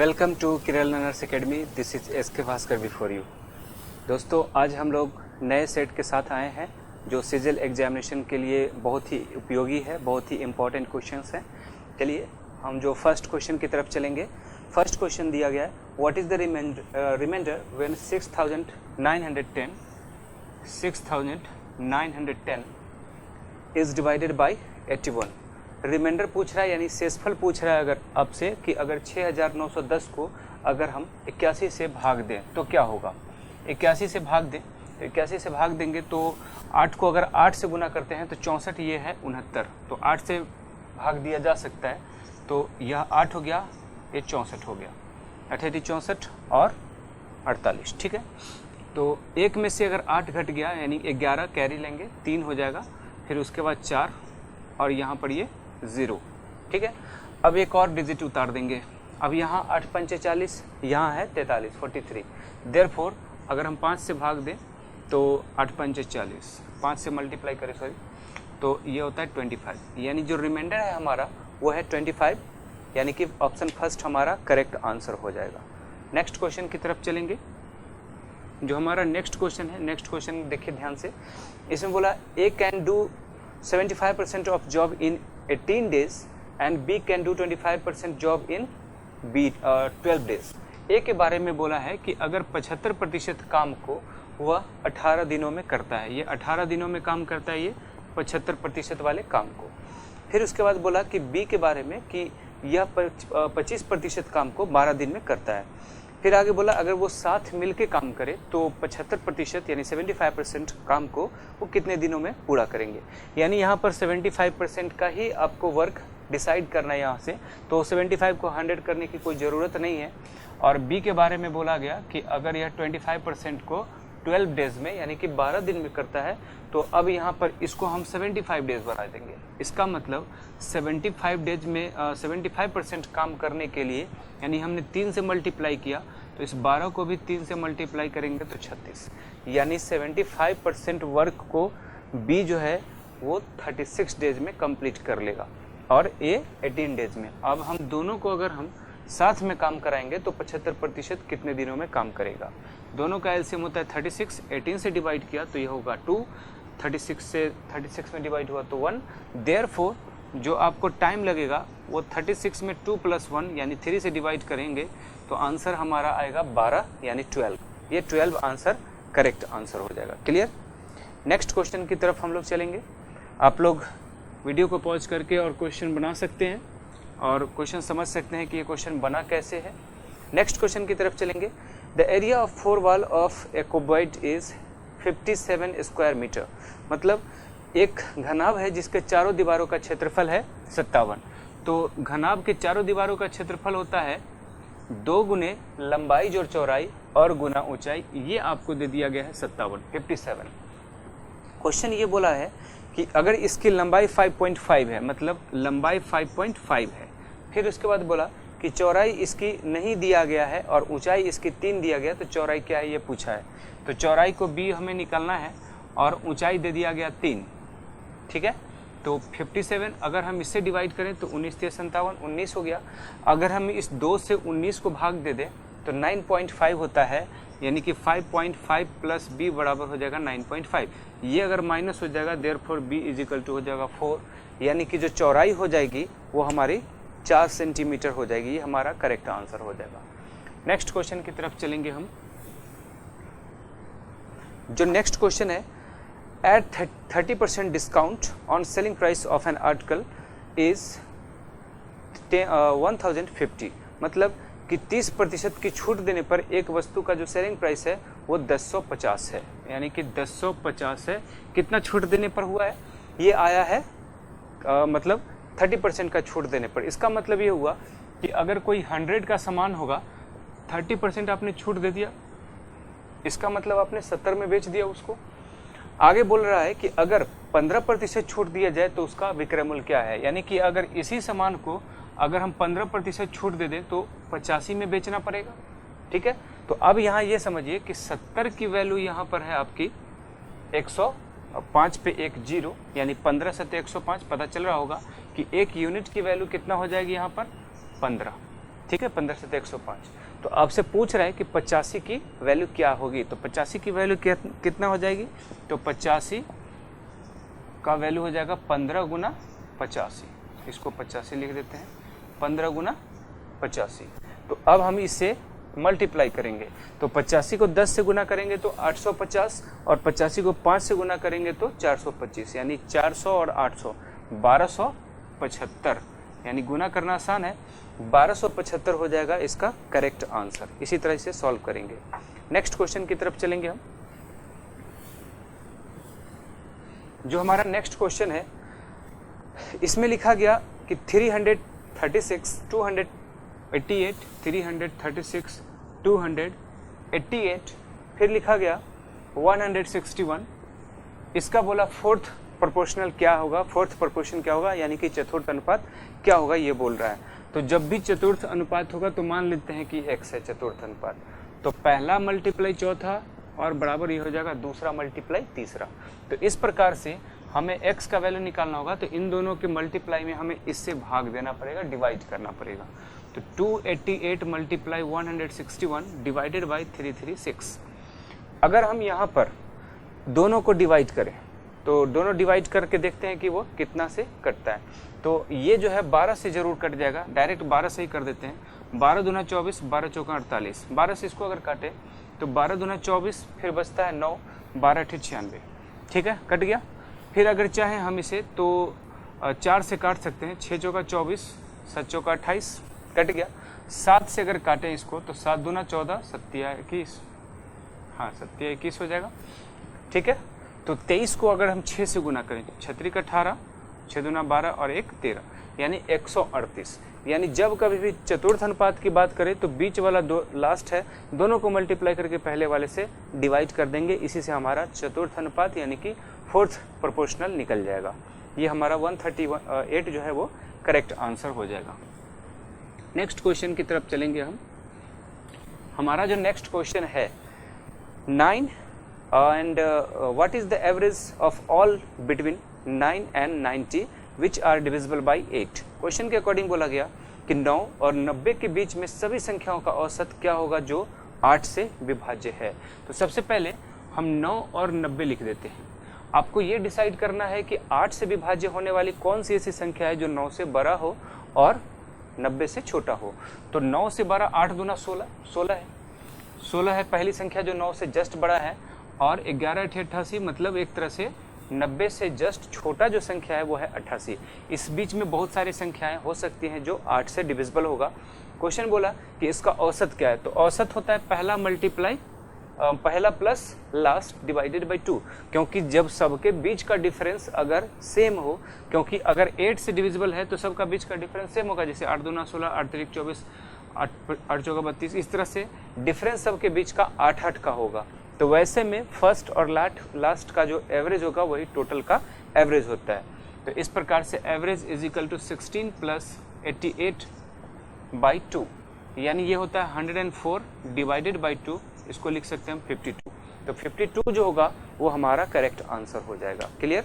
Welcome to किरल learners academy. This is S K. Bhaskar before you. दोस्तों, आज हम लोग नए सेट के साथ आए हैं जो सिजिल एग्जामिनेशन के लिए बहुत ही उपयोगी है, बहुत ही इम्पोर्टेंट क्वेश्चंस हैं। चलिए हम जो फर्स्ट क्वेश्चन की तरफ चलेंगे। फर्स्ट क्वेश्चन दिया गया है, what is the reminder when 6910 is divided by 81। Reminder पूछ रहा है यानी शेषफल पूछ रहा है अगर आपसे कि अगर 6910 को अगर हम 81 से भाग दें तो क्या होगा। 81 से भाग दें, 81 से भाग देंगे तो 8 को अगर 8 से गुना करते हैं तो 64, ये है 69, तो 8 से भाग दिया जा सकता है। तो यह 8 हो गया, ये 64 हो गया, 88 64 और 48, ठीक है। तो एक में से अगर 8 घट गया यानी 11 कैरी लेंगे, 3 हो जाएगा, फिर उसके बाद 4 और यहाँ पर ये 0, ठीक है। अब एक और डिजिट उतार देंगे। अब यहाँ 8 पंचे 40, यहाँ है 43 43। देयरफॉर अगर हम 5 से भाग दें तो 8 पंचे 40, 5 से मल्टीप्लाई करें सॉरी, तो ये होता है 25, यानी जो रिमाइंडर है हमारा वो है 25, यानी कि ऑप्शन फर्स्ट हमारा करेक्ट आंसर हो जाएगा। नेक्स्ट क्वेश्चन की तरफ चलेंगे। जो हमारा नेक्स्ट क्वेश्चन है, नेक्स्ट क्वेश्चन देखिए ध्यान से। इसमें बोला A can do 75% of job in 18 days and B can do 25% job in 12 days। A के बारे में बोला है कि अगर 75% काम को वह 18 दिनों में करता है, ये 18 दिनों में काम करता है, ये 75% वाले काम को। फिर उसके बाद बोला कि बी के बारे में कि यह 25% काम को 12 दिन में करता है। फिर आगे बोला अगर वो साथ मिलके काम करे तो 75% यानी 75% काम को वो कितने दिनों में पूरा करेंगे। यानी यहाँ पर 75% का ही आपको वर्क डिसाइड करना है यहाँ से, तो 75 को 100 करने की कोई ज़रूरत नहीं है। और बी के बारे में बोला गया कि अगर यह 25% को 12 डेज में यानी कि 12 दिन में करता है, तो अब यहाँ पर इसको हम 75 डेज बना देंगे। इसका मतलब 75 डेज में 75% काम करने के लिए यानी हमने 3 से मल्टीप्लाई किया, तो इस 12 को भी 3 से मल्टीप्लाई करेंगे तो 36, यानी 75% वर्क को बी जो है वो 36 डेज में कंप्लीट कर लेगा और ए 18 डेज में। अब हम दोनों को अगर हम साथ में काम कराएंगे तो 75% कितने दिनों में काम करेगा। दोनों का एलसीएम होता है 36, 18 से डिवाइड किया तो ये होगा 2, 36 से 36 में डिवाइड हुआ तो 1। देयरफॉर जो आपको टाइम लगेगा वो 36 में 2 + 1 यानी 3 से डिवाइड करेंगे तो आंसर हमारा आएगा 12 यानी 12। ये 12 आंसर करेक्ट आंसर हो जाएगा। क्लियर। नेक्स्ट क्वेश्चन की तरफ हम लोग चलेंगे। आप लोग वीडियो को पॉज करके और क्वेश्चन बना सकते हैं और क्वेश्चन समझ सकते हैं कि ये क्वेश्चन बना कैसे है। नेक्स्ट क्वेश्चन की तरफ चलेंगे। The area of 4 wall of a cuboid is 57 square metre. मतलब एक घनाभ है जिसके चारों दीवारों का क्षेत्रफल है 57। तो घनाभ के चारों दीवारों का क्षेत्रफल होता है 2 गुने लंबाई जोड़ चौड़ाई और गुना ऊंचाई। ये आपको दे दिया गया है 57। क्वेश्चन ये बोला है कि अगर इसकी लंबाई 5.5 है, मतलब लंबाई 5.5 है। फिर उसके बाद बोला कि चौड़ाई इसकी नहीं दिया गया है और ऊंचाई इसकी 3 दिया गया, तो चौड़ाई क्या है ये पूछा है। तो चौड़ाई को b हमें निकालना है और ऊंचाई दे दिया गया 3, ठीक है। तो 57 अगर हम इससे डिवाइड करें तो 19 × 57 19 हो गया। अगर हम इस 2 से 19 को भाग दे दें तो 9.5 होता है, यानी कि 5.5 + b बराबर हो जाएगा 9.5। ये अगर माइनस हो जाएगा देयरफॉर b = हो जाएगा 4, यानी कि जो चौड़ाई हो जाएगी वो हमारी 4 सेंटीमीटर हो जाएगी। ये हमारा करेक्ट आंसर हो जाएगा। नेक्स्ट क्वेश्चन की तरफ चलेंगे हम। जो नेक्स्ट क्वेश्चन है, at 30% discount on selling price of an article is 1050। मतलब कि 30% की छूट देने पर एक वस्तु का जो सेलिंग प्राइस है वो 1050 है, यानी कि 1050 है। कितना छूट देने पर हुआ है ये आया है, मतलब 30% का छूट देने पर। इसका मतलब ये हुआ कि अगर कोई 100 का सामान होगा, 30% आपने छूट दे दिया, इसका मतलब आपने 70 में बेच दिया उसको। आगे बोल रहा है कि अगर 15% छूट दिया जाए तो उसका विक्रय मूल्य क्या है। यानी कि अगर इसी सामान को अगर हम 15% छूट दे दें तो 85 में बेचना पड़ेगा, ठीक है। तो अब यहाँ ये समझिए कि 70 की वैल्यू यहाँ पर है आपकी 105 पे 1 0, यानी 15 × 105। पता चल रहा होगा कि 1 यूनिट की वैल्यू कितना हो जाएगी यहाँ पर 15, ठीक है, 15 से 105। तो आपसे पूछ रहा है कि 85 की वैल्यू क्या होगी, तो 85 की वैल्यू कितना हो जाएगी, तो 85 का वैल्यू हो जाएगा 15 गुना 85, इसको 85 लिख देते हैं, 15 गुना 85। तो अब हम इसे मल्टीप्लाई करेंगे, तो 85 को 10 से गुना करेंगे तो 850, और 85 को 5 से गुना करेंगे तो 425, यानी 400 और 800 1275, यानी गुना करना आसान है, 1275 हो जाएगा इसका करेक्ट आंसर। इसी तरह से सॉल्व करेंगे। नेक्स्ट क्वेश्चन की तरफ चलेंगे हम। जो हमारा नेक्स्ट क्वेश्चन है, इसमें लिखा गया कि 336 288 336 288, फिर लिखा गया 161। इसका बोला फोर्थ प्रोपोर्शनल क्या होगा, फोर्थ प्रोपोर्शन क्या होगा, यानी कि चतुर्थ अनुपात क्या होगा, ये बोल रहा है। तो जब भी चतुर्थ अनुपात होगा तो मान लेते हैं कि x है चतुर्थ अनुपात, तो पहला मल्टीप्लाई चौथा और बराबर ये हो जाएगा दूसरा मल्टीप्लाई तीसरा। तो इस प्रकार से हमें x का वैल्यू निकालना होगा, तो इन दोनों के मल्टीप्लाई में हमें इससे भाग देना पड़ेगा, डिवाइड करना पड़ेगा। तो 288 मल्टीप्लाई 161 डिवाइडेड बाई 336। अगर हम यहाँ पर दोनों को डिवाइड करें तो दोनों डिवाइड करके देखते हैं कि वो कितना से कटता है। तो ये जो है 12 से जरूर कट जाएगा, डायरेक्ट 12 से ही कर देते हैं। 12 दूना 24, 12 चौका 48, 12 से इसको अगर काटे तो 12 दूना 24, फिर बचता है 9, 12 अठे 96, ठीक है, कट गया। फिर अगर चाहें हम इसे तो 4 से काट सकते हैं, 6 चौका 24, 7 चौका 28, कट गया। 7 से अगर काटें इसको तो 7 दूना 14, 7 21, हाँ 7 21 हो जाएगा, ठीक है। तो 23 को अगर हम 6 से गुना करें, 6 का 18, 6 दूना 12 और 1 13, यानी 138। यानी जब कभी भी चतुर्थ अनुपात की बात करें तो बीच वाला दो लास्ट है, दोनों को मल्टीप्लाई करके पहले वाले से डिवाइड कर देंगे, इसी से हमारा चतुर्थ अनुपात यानी कि फोर्थ प्रोपोर्शनल निकल जाएगा। ये हमारा 138 जो है वो करेक्ट आंसर हो जाएगा। नेक्स्ट क्वेश्चन की तरफ चलेंगे हम। हमारा जो नेक्स्ट क्वेश्चन है 9 and what is the average of all between 9 and 90 which are divisible by 8। Question के अकॉर्डिंग बोला गया कि 9 और 90 के बीच में सभी संख्याओं का औसत क्या होगा जो 8 से विभाज्य है। तो सबसे पहले हम 9 और 90 लिख देते हैं। आपको ये डिसाइड करना है कि 8 से विभाज्य होने वाली कौन सी ऐसी संख्या है जो 9 से बड़ा हो और 90 से छोटा हो। तो 9 से बड़ा 8 दूना 16, 16 है, 16 है पहली संख्या जो 9 से जस्ट बड़ा है, और 11 अठे 88, मतलब एक तरह से 90 से जस्ट छोटा जो संख्या है वो है 88। इस बीच में बहुत सारी संख्याएं हो सकती हैं जो 8 से डिविजिबल होगा। क्वेश्चन बोला कि इसका औसत क्या है, तो औसत होता है पहला मल्टीप्लाई पहला प्लस लास्ट डिवाइडेड बाई 2, क्योंकि जब सबके बीच का डिफरेंस अगर सेम हो, क्योंकि अगर 8 से डिविजिबल है तो सबका बीच का डिफरेंस सेम होगा, जैसे 8 दूना 16, 8 3 24, 8 चौका 32, इस तरह से डिफरेंस सबके बीच का 8 का होगा। तो वैसे में फर्स्ट और लास्ट का जो एवरेज होगा वही टोटल का एवरेज होता है। तो इस प्रकार से average is equal to 16 plus 88 by 2, यानी ये होता है 104 डिवाइडेड बाई 2, इसको लिख सकते हैं हम 52। तो 52 जो होगा वो हमारा करेक्ट आंसर हो जाएगा। क्लियर।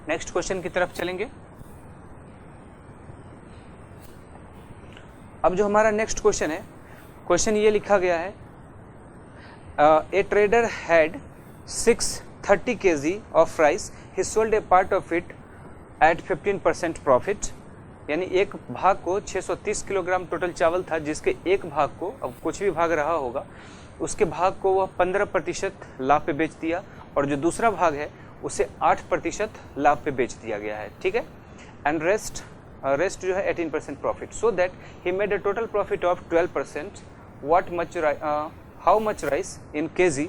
नेक्स्ट क्वेश्चन की तरफ चलेंगे। अब जो हमारा नेक्स्ट क्वेश्चन है, क्वेश्चन ये लिखा गया है a trader had 630 kg of rice, he sold a part of it at 15% profit। यानी एक भाग को 630 किलोग्राम टोटल चावल था, जिसके एक भाग को, अब कुछ भी भाग रहा होगा, उसके भाग को वह 15% लाभ पे बेच दिया, और जो दूसरा भाग है उसे 8% लाभ पे बेच दिया गया है, ठीक है। एंड रेस्ट जो है 18% profit, so that he made a total profit of 12%। What much how much rice in KG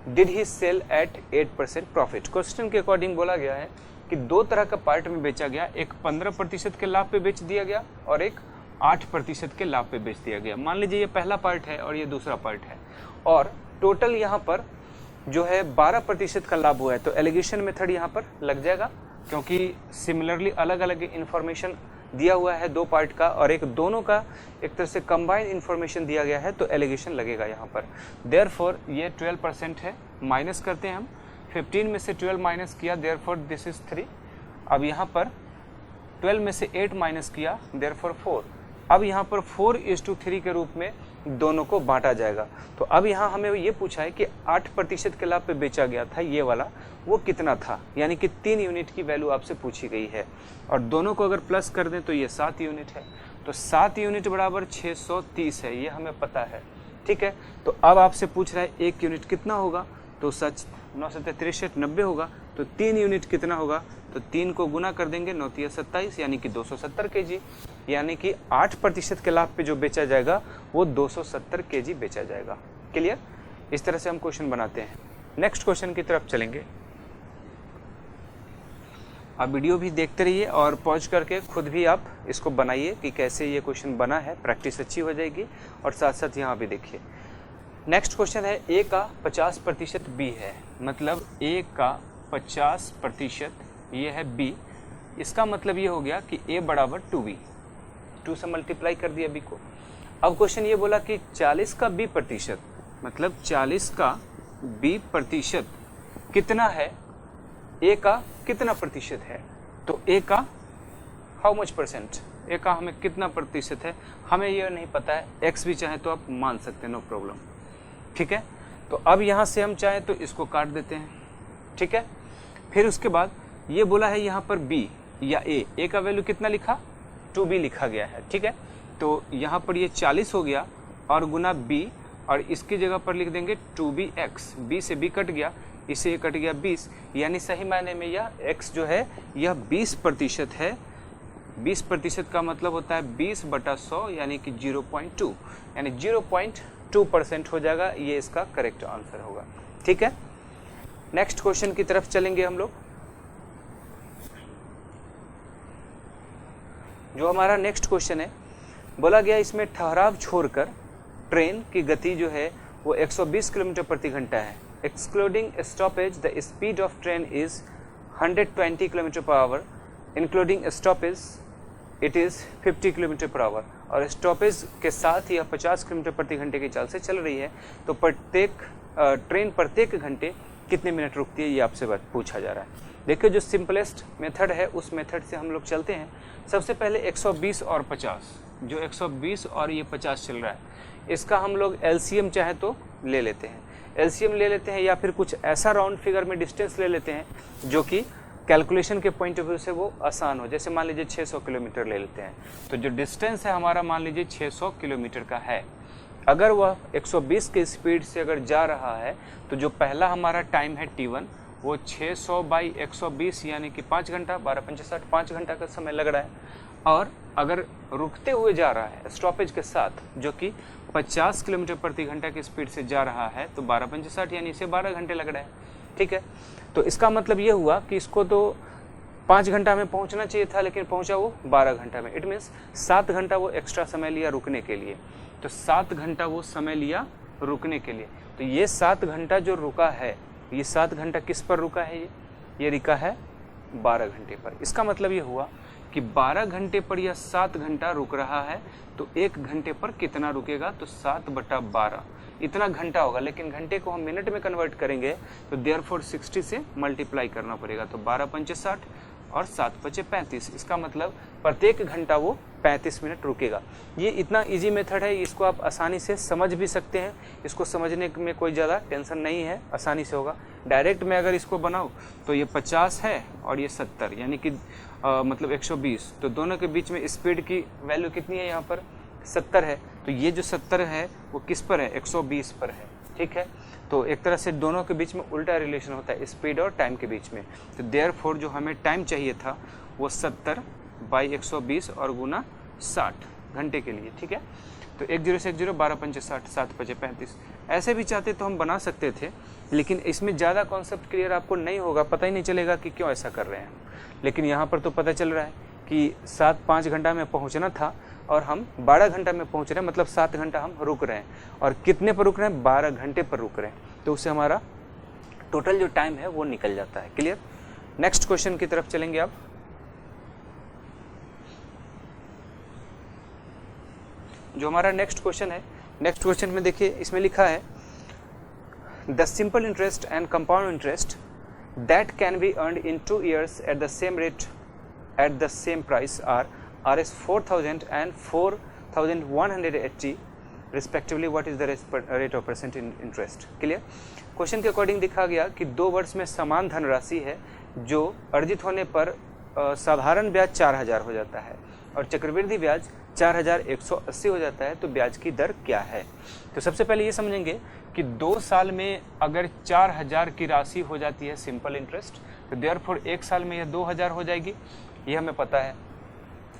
did he sell at 8% profit. Question के अकॉर्डिंग बोला गया है कि दो तरह का पार्ट में बेचा गया, एक 15% के लाभ पे बेच दिया गया और एक 8% के लाभ पे बेच दिया गया। मान लीजिए ये पहला पार्ट है और ये दूसरा पार्ट है, और टोटल यहाँ पर जो है 12% का लाभ हुआ है। तो एलिगेशन मेथड यहाँ पर लग जाएगा, क्योंकि सिमिलरली अलग अलग इन्फॉर्मेशन दिया हुआ है दो पार्ट का, और एक दोनों का एक तरह से कंबाइंड इन्फॉर्मेशन दिया गया है, तो एलिगेशन लगेगा यहाँ पर। देयरफॉर ये 12% है, माइनस करते हैं हम, 15 में से 12 माइनस किया, देयरफॉर दिस इज 3। अब यहाँ पर 12 में से 8 माइनस किया, देयरफॉर 4, अब यहाँ पर 4:3 के रूप में दोनों को बांटा जाएगा। तो अब यहाँ हमें ये पूछा है कि 8% के लाभ पे बेचा गया था ये वाला, वो कितना था, यानी कि 3 यूनिट की वैल्यू आपसे पूछी गई है और दोनों को अगर प्लस कर दें तो ये 7 यूनिट है। तो 7 यूनिट बराबर 630 है, ये हमें पता है, ठीक है। तो अब आपसे पूछ रहा है 1 यूनिट कितना होगा, तो सच 9 7 63 90 होगा। तो 3 यूनिट कितना होगा, तो 3 को गुना कर देंगे, 9 3 27 यानी कि 270 kg, यानी कि 8% के लाभ पे जो बेचा जाएगा वो 270 kg बेचा जाएगा। क्लियर? इस तरह से हम क्वेश्चन बनाते हैं। नेक्स्ट क्वेश्चन की तरफ चलेंगे। आप वीडियो भी देखते रहिए और पॉज करके खुद भी आप इसको बनाइए कि कैसे ये क्वेश्चन बना है, प्रैक्टिस अच्छी हो जाएगी। और साथ साथ यहाँ भी देखिए। नेक्स्ट क्वेश्चन है A का 50% B है, मतलब A का 50% ये है B। इसका मतलब ये हो गया कि A बराबर 2B, 2 से मल्टीप्लाई कर दिया B को। अब क्वेश्चन ये बोला कि 40 का B प्रतिशत, मतलब 40 का B प्रतिशत कितना है, A का कितना प्रतिशत है। तो A का हाउ मच परसेंट, A का हमें कितना प्रतिशत है हमें ये नहीं पता है। X भी चाहे तो आप मान सकते हैं, नो प्रॉब्लम, ठीक है। तो अब यहाँ से हम चाहे तो इसको काट देते हैं, ठीक है। फिर उसके बाद ये बोला है यहाँ पर B या A का वैल्यू कितना लिखा, 2B लिखा गया है, ठीक है। तो यहाँ पर ये 40 हो गया और गुना B, और इसकी जगह पर लिख देंगे 2BX, B से B कट गया, इससे ये कट गया 20, यानी सही मायने में यह X जो है यह 20% है। 20% का मतलब होता है 20/100 यानी कि 0.2, यानी 0.2% हो जाएगा। ये इसका करेक्ट आंसर होगा, ठीक है। नेक्स्ट क्वेश्चन की तरफ चलेंगे हम लोग। जो हमारा नेक्स्ट क्वेश्चन है, बोला गया इसमें ठहराव छोड़कर ट्रेन की गति जो है वो 120 किलोमीटर प्रति घंटा है। Excluding stoppage the speed of train is 120 kilometre per hour, including stoppage it is 50 kilometre per hour. और स्टॉपेज के साथ यह 50 किलोमीटर प्रति घंटे की चाल से चल रही है। तो ट्रेन प्रत्येक घंटे कितने मिनट रुकती है, ये आपसे पूछा जा रहा है। देखिए जो सिंपलेस्ट मेथड है उस मेथड से हम लोग चलते हैं। सबसे पहले 120 और 50, जो 120 और ये 50 चल रहा है, इसका हम लोग एलसीएम चाहे तो ले लेते हैं। एलसीएम ले लेते हैं या फिर कुछ ऐसा राउंड फिगर में डिस्टेंस ले लेते हैं जो कि कैलकुलेशन के पॉइंट ऑफ व्यू से वो आसान हो। जैसे मान लीजिए 600 किलोमीटर ले लेते हैं, तो जो डिस्टेंस है हमारा मान लीजिए 600 किलोमीटर का है। अगर वह 120 की स्पीड से अगर जा रहा है तो जो पहला हमारा टाइम है T1 वो 600/120 यानी कि 5 घंटा, 12 5 60, 5 घंटा का समय लग रहा है। और अगर रुकते हुए जा रहा है स्टॉपेज के साथ जो कि 50 किलोमीटर प्रति घंटा की स्पीड से जा रहा है, तो 12 5 60 यानी इसे 12 घंटे लग रहा है, ठीक है। तो इसका मतलब ये हुआ कि इसको तो 5 घंटा में पहुंचना चाहिए था, लेकिन पहुंचा वो 12 घंटा में। इट मीन्स 7 घंटा वो एक्स्ट्रा समय लिया रुकने के लिए। तो 7 घंटा वो समय लिया रुकने के लिए। तो ये 7 घंटा जो रुका है, ये 7 घंटा किस पर रुका है, ये रुका है 12 घंटे पर। इसका मतलब ये हुआ कि 12 घंटे पर यह 7 घंटा रुक रहा है, तो 1 घंटे पर कितना रुकेगा, तो 7/12 इतना घंटा होगा। लेकिन घंटे को हम मिनट में कन्वर्ट करेंगे तो देयरफॉर 60 से मल्टीप्लाई करना पड़ेगा। तो 12 5 60 और 7 5 35, इसका मतलब प्रत्येक घंटा वो 35 मिनट रुकेगा। ये इतना इजी मेथड है, इसको आप आसानी से समझ भी सकते हैं। इसको समझने में कोई ज़्यादा टेंशन नहीं है, आसानी से होगा। डायरेक्ट में अगर इसको बनाऊँ तो ये 50 है और ये 70 यानी कि मतलब 120, तो दोनों के बीच में स्पीड की वैल्यू कितनी है, यहाँ पर 70 है। तो ये जो 70 है वो किस पर है, 120 पर है, ठीक है। तो एक तरह से दोनों के बीच में उल्टा रिलेशन होता है, स्पीड और टाइम के बीच में। तो देयरफॉर जो हमें टाइम चाहिए था वो 70/120 और गुना 60 घंटे के लिए, ठीक है। तो 10 से 10, 12 5 60, 7 5 35। ऐसे भी चाहते तो हम बना सकते थे, लेकिन इसमें ज़्यादा कॉन्सेप्ट क्लियर आपको नहीं होगा, पता ही नहीं चलेगा कि क्यों ऐसा कर रहे हैं। लेकिन यहाँ पर तो पता चल रहा है कि 5 घंटा में पहुँचना था और हम 12 घंटा में पहुँच रहे हैं, मतलब 7 घंटा हम रुक रहे हैं। और कितने पर रुक रहे हैं, 12 घंटे पर रुक रहे हैं। तो उससे हमारा टोटल जो टाइम है वो निकल जाता है। क्लियर? नेक्स्ट क्वेश्चन की तरफ चलेंगे आप। जो हमारा नेक्स्ट क्वेश्चन है, नेक्स्ट क्वेश्चन में देखिए इसमें लिखा है the simple interest and compound interest that can be earned in 2 years at the same rate at the same price are Rs 4000 and 4 1180 respectively what is the rate of percent in interest. Clear. Question के according दिखा गया कि 2 वर्ष में समान धनराशि है जो अर्जित होने पर साधारण ब्याज 4000 हो जाता है और चक्रवृद्धि ब्याज 4180 हो जाता है, तो ब्याज की दर क्या है। तो सबसे पहले ये समझेंगे कि 2 साल में अगर 4000 की राशि हो जाती है सिंपल इंटरेस्ट, तो देयरफॉर 1 साल में यह 2000 हो जाएगी, ये हमें पता है।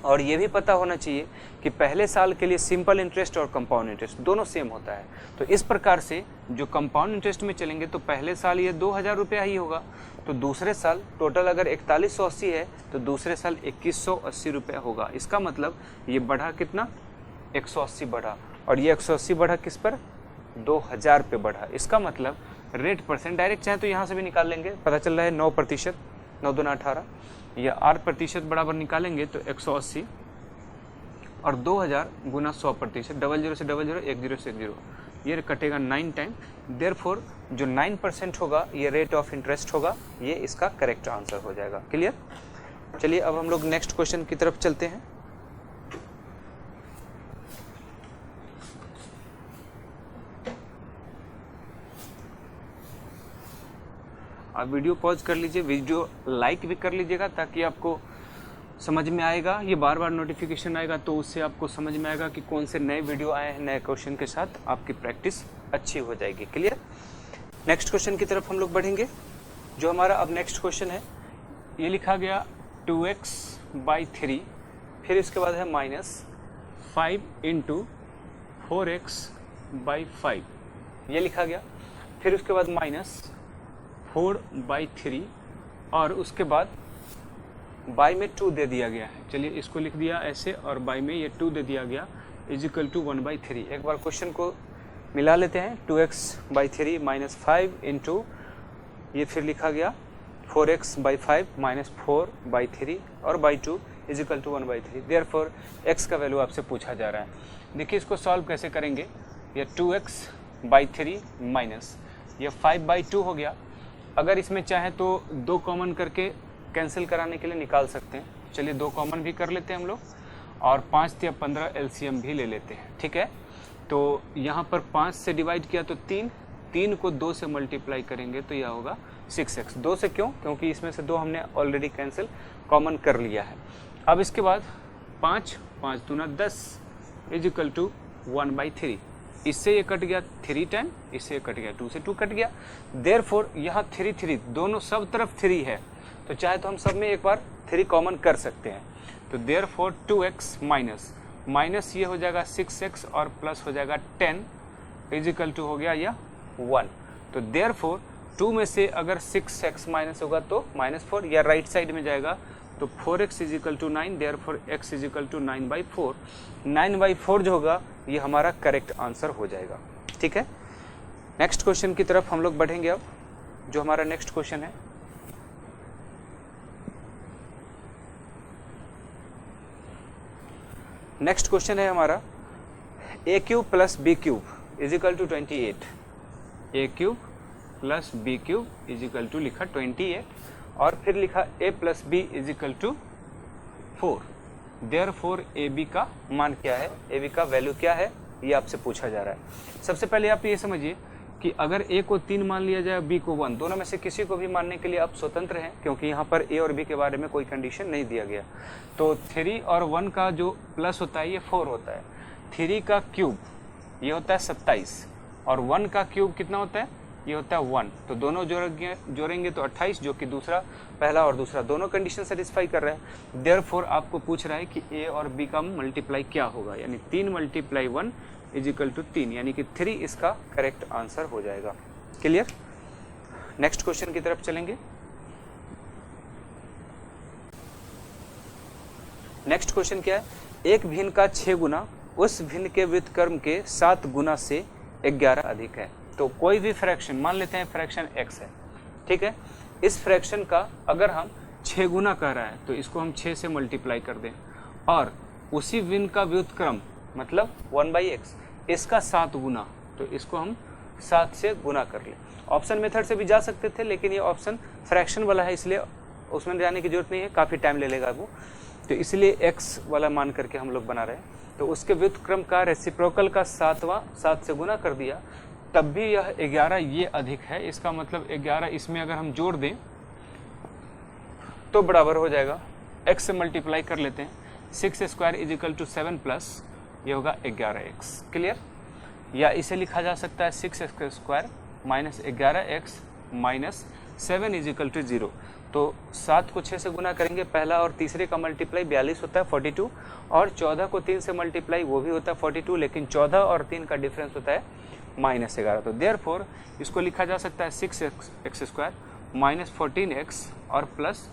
और ये भी पता होना चाहिए कि पहले साल के लिए सिंपल इंटरेस्ट और कंपाउंड इंटरेस्ट दोनों सेम होता है। तो इस प्रकार से जो कंपाउंड इंटरेस्ट में चलेंगे तो पहले साल ये 2000 रुपया ही होगा, तो दूसरे साल टोटल अगर 4180 है तो दूसरे साल 2180 रुपया होगा। इसका मतलब ये बढ़ा कितना, 180 बढ़ा, और ये 180 बढ़ा किस पर, 2000 पे बढ़ा। इसका मतलब रेट परसेंट डायरेक्ट चाहे तो यहाँ से भी निकाल लेंगे, पता चल रहा है 9%, 9 दूना 18, या 8% बराबर निकालेंगे तो 180 और 2000 गुना 100%, 00 से 00, 10 से 10, ये कटेगा 9 टाइम। देयरफॉर जो 9% होगा ये रेट ऑफ इंटरेस्ट होगा, ये इसका करेक्ट आंसर हो जाएगा। क्लियर। चलिए अब हम लोग नेक्स्ट क्वेश्चन की तरफ चलते हैं। आप वीडियो पॉज कर लीजिए, वीडियो लाइक भी कर लीजिएगा ताकि आपको समझ में आएगा, ये बार बार नोटिफिकेशन आएगा तो उससे आपको समझ में आएगा कि कौन से नए वीडियो आए हैं, नए क्वेश्चन के साथ आपकी प्रैक्टिस अच्छी हो जाएगी। क्लियर। नेक्स्ट क्वेश्चन की तरफ हम लोग बढ़ेंगे। जो हमारा अब नेक्स्ट क्वेश्चन है, ये लिखा गया 2x/3, फिर इसके बाद है -5 × 4x/5, ये लिखा गया, फिर उसके बाद -4/3 और उसके बाद बाई में 2 दे दिया गया है। चलिए इसको लिख दिया ऐसे और बाई में ये 2 दे दिया गया = 1/3। एक बार क्वेश्चन को मिला लेते हैं। 2x/3 -5 × ये फिर लिखा गया 4x/5 -4/3 और बाई 2 = 1/3। देयरफॉर x का वैल्यू आपसे पूछा जा रहा है। देखिए इसको सॉल्व कैसे करेंगे। ये 2x/3 माइनस ये 5/2 हो गया। अगर इसमें चाहे तो 2 कॉमन करके कैंसिल कराने के लिए निकाल सकते हैं। चलिए 2 कॉमन भी कर लेते हैं हम लोग और 5 या 15 एलसीएम भी ले लेते हैं। ठीक है, तो यहाँ पर 5 से डिवाइड किया तो 3 को 2 से मल्टीप्लाई करेंगे तो यह होगा 6x। 2 से क्यों, क्योंकि इसमें से 2 हमने ऑलरेडी कैंसिल कॉमन कर लिया है। अब इसके बाद 5 दूना 10 = 1/3। इससे ये कट गया 3 टाइम, इससे कट गया 2 से 2 कट गया। देयरफॉर यहाँ 3 दोनों सब तरफ 3 है, तो चाहे तो हम सब में एक बार 3 कॉमन कर सकते हैं। तो देयरफॉर 2x माइनस ये हो जाएगा 6x और प्लस हो जाएगा 10 = हो गया यह 1। तो देयरफॉर 2 में से अगर 6x माइनस होगा तो -4 या राइट साइड में जाएगा तो 4x = 9। Therefore x = 9/4। 9/4 जो होगा ये हमारा करेक्ट आंसर हो जाएगा। ठीक है, नेक्स्ट क्वेश्चन की तरफ हम लोग बढ़ेंगे। अब जो हमारा नेक्स्ट क्वेश्चन है, नेक्स्ट क्वेश्चन है हमारा a³ + b³ = 28। a³ + b³ = लिखा 28 और फिर लिखा a + b = 4। देयरफॉर ab का मान क्या है, ab का वैल्यू क्या है, ये आपसे पूछा जा रहा है। सबसे पहले आप ये समझिए कि अगर a को 3 मान लिया जाए, b को 1, दोनों में से किसी को भी मानने के लिए आप स्वतंत्र हैं, क्योंकि यहाँ पर a और b के बारे में कोई कंडीशन नहीं दिया गया। तो 3 और 1 का जो प्लस होता है ये 4 होता है। 3 का क्यूब ये होता है 27 और 1 का क्यूब कितना होता है, ये होता है 1। तो दोनों जोड़ेंगे तो 28, जो कि पहला और दूसरा दोनों कंडीशन सेटिस्फाई कर रहा है। देयरफॉर आपको पूछ रहा है कि a और b का मल्टीप्लाई क्या होगा, यानी 3 × 1 = 3, यानी कि 3 इसका करेक्ट आंसर हो जाएगा। क्लियर। नेक्स्ट क्वेश्चन की तरफ चलेंगे। नेक्स्ट क्वेश्चन क्या है, एक भिन्न का 6 गुना उस भिन्न के व्युत्क्रम के 7 गुना से 11 अधिक है। तो कोई भी फ्रैक्शन, मान लेते हैं फ्रैक्शन x है, ठीक है, इस फ्रैक्शन का अगर हम 6 गुना कह रहा है तो इसको हम 6 से मल्टीप्लाई कर दें और उसी भिन्न का व्युत्क्रम मतलब 1/x इसका 7 गुना, तो इसको हम 7 से गुना कर लें। ऑप्शन मेथड से भी जा सकते थे, लेकिन ये ऑप्शन फ्रैक्शन वाला है इसलिए उसमें जाने की जरूरत नहीं है, काफ़ी टाइम ले लेगा वो। तो इसलिए x वाला मान करके हम लोग बना रहे हैं। तो उसके व्युत्क्रम का रेसिप्रोकल का 7 से गुना कर दिया, तब भी यह 11 ये अधिक है। इसका मतलब 11 इसमें अगर हम जोड़ दें तो बराबर हो जाएगा, x से मल्टीप्लाई कर लेते हैं, 6 square is equal to 7 plus ये होगा 11x। क्लियर? या इसे लिखा जा सकता है 6 square minus 11x minus 7 is equal to 0। तो 7 को 6 से गुना करेंगे, पहला और तीसरे का मल्टीप्लाई 42 होता है 42, और 14 को 3 से मल्टीप्लाई वो भी होता है 42, लेकिन 14 और 3 का डिफरेंस होता है -11। तो देयरफॉर इसको लिखा जा सकता है 6x स्क्वायर माइनस 14x और plus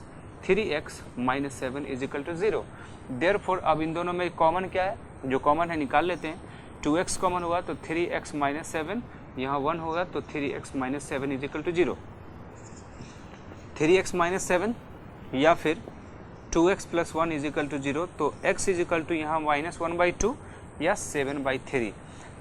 3x minus 7 is equal to 0। Therefore अब इन दोनों में कॉमन क्या है, जो कॉमन है निकाल लेते हैं। 2x कॉमन हुआ तो 3x माइनस 7, यहाँ 1 होगा तो 3x minus 7 is equal to 0। 3x minus 7 या फिर 2x plus 1 is equal to 0, तो x इज इक्वल टू यहाँ -1/2 या 7/3।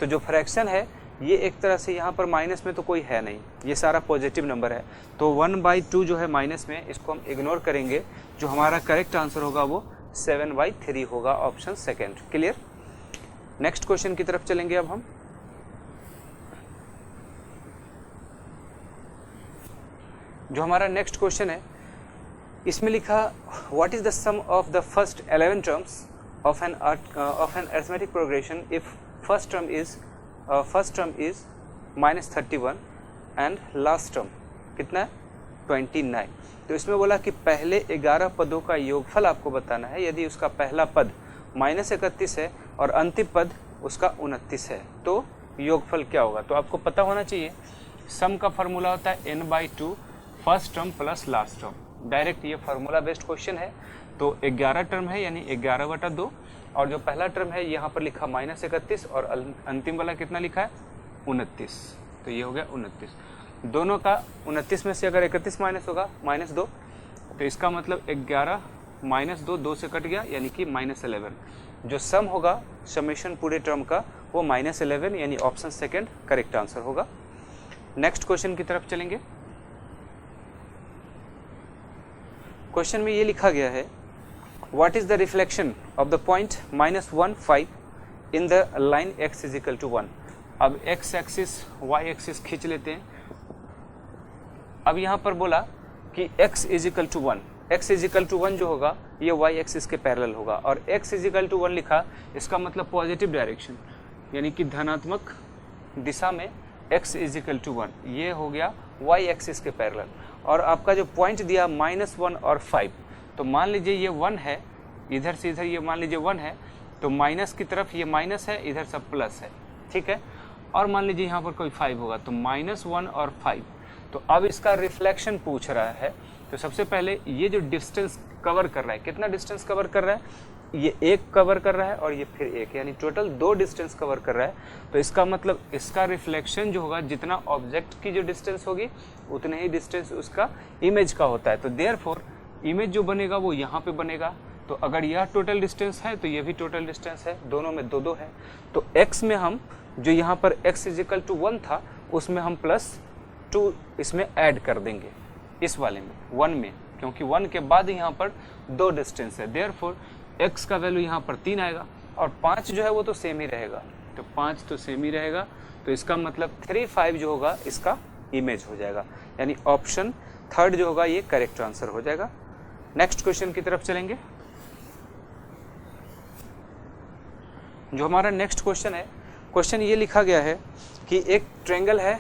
तो जो फ्रैक्शन है ये एक तरह से यहाँ पर माइनस में तो कोई है नहीं, ये सारा पॉजिटिव नंबर है, तो 1/2 जो है माइनस में, इसको हम इग्नोर करेंगे। जो हमारा करेक्ट आंसर होगा वो 7/3 होगा, option second. Clear? Next question की तरफ चलेंगे अब हम। जो हमारा नेक्स्ट क्वेश्चन है इसमें लिखा what is the sum of the first 11 terms of an arithmetic progression if first term is -31 and last term कितना है 29। तो इसमें बोला कि पहले 11 पदों का योगफल आपको बताना है। यदि उसका पहला पद -31 है और अंतिम पद उसका 29 है तो योगफल क्या होगा। तो आपको पता होना चाहिए सम का फॉर्मूला होता है n/2 first term plus last term. Direct ये फार्मूला बेस्ड क्वेश्चन है। तो 11 टर्म है यानी 11/2, और जो पहला टर्म है यहाँ पर लिखा -31 और अंतिम वाला कितना लिखा है 29, तो ये हो गया 29। दोनों का 29 में से अगर 31 माइनस होगा -2, तो इसका मतलब 11 -2 2 से कट गया यानी कि -11। जो सम होगा समेशन पूरे टर्म का वो -11 यानी ऑप्शन सेकेंड करेक्ट आंसर होगा। नेक्स्ट क्वेश्चन की तरफ चलेंगे। क्वेश्चन में ये लिखा गया है what is the reflection of the point -1 5 in the line x is equal to 1। अब x एक्सिस y एक्सिस खींच लेते हैं। अब यहाँ पर बोला कि x is equal to 1, x is equal to 1 जो होगा ये y एक्सिस के पैरेलल होगा, और x इज इक्वल टू 1 लिखा, इसका मतलब पॉजिटिव डायरेक्शन यानी कि धनात्मक दिशा में x इज इक्वल टू 1, ये हो गया y एक्सिस के पैरेलल। और आपका जो पॉइंट दिया -1 और 5, तो मान लीजिए ये 1 है, इधर से इधर ये मान लीजिए 1 है, तो माइनस की तरफ ये माइनस है, इधर सब प्लस है, ठीक है। और मान लीजिए यहाँ पर कोई 5 होगा तो -1 और 5। तो अब इसका रिफ्लेक्शन पूछ रहा है। तो सबसे पहले ये जो डिस्टेंस कवर कर रहा है, कितना डिस्टेंस कवर कर रहा है, ये एक कवर कर रहा है और ये फिर एक, यानी टोटल 2 डिस्टेंस कवर कर रहा है। तो इसका मतलब इसका रिफ्लेक्शन जो होगा, जितना ऑब्जेक्ट की जो डिस्टेंस होगी उतने ही डिस्टेंस उसका इमेज का होता है। तो देयरफॉर इमेज जो बनेगा वो यहाँ पे बनेगा। तो अगर यह टोटल डिस्टेंस है तो ये भी टोटल डिस्टेंस है, दोनों में 2 2 है। तो x में हम जो यहाँ पर x इज इक्वल टू 1 था उसमें हम +2 इसमें ऐड कर देंगे, इस वाले में 1 में, क्योंकि 1 के बाद यहाँ पर 2 डिस्टेंस है। देयरफॉर x का वैल्यू यहाँ पर 3 आएगा, और 5 जो है वो तो सेम ही रहेगा, तो 5 तो सेम ही रहेगा। तो इसका मतलब 3 5 जो होगा इसका इमेज हो जाएगा, यानी ऑप्शन थर्ड जो होगा ये करेक्ट आंसर हो जाएगा। नेक्स्ट क्वेश्चन की तरफ चलेंगे। जो हमारा नेक्स्ट क्वेश्चन है, क्वेश्चन ये लिखा गया है कि एक ट्रायंगल है,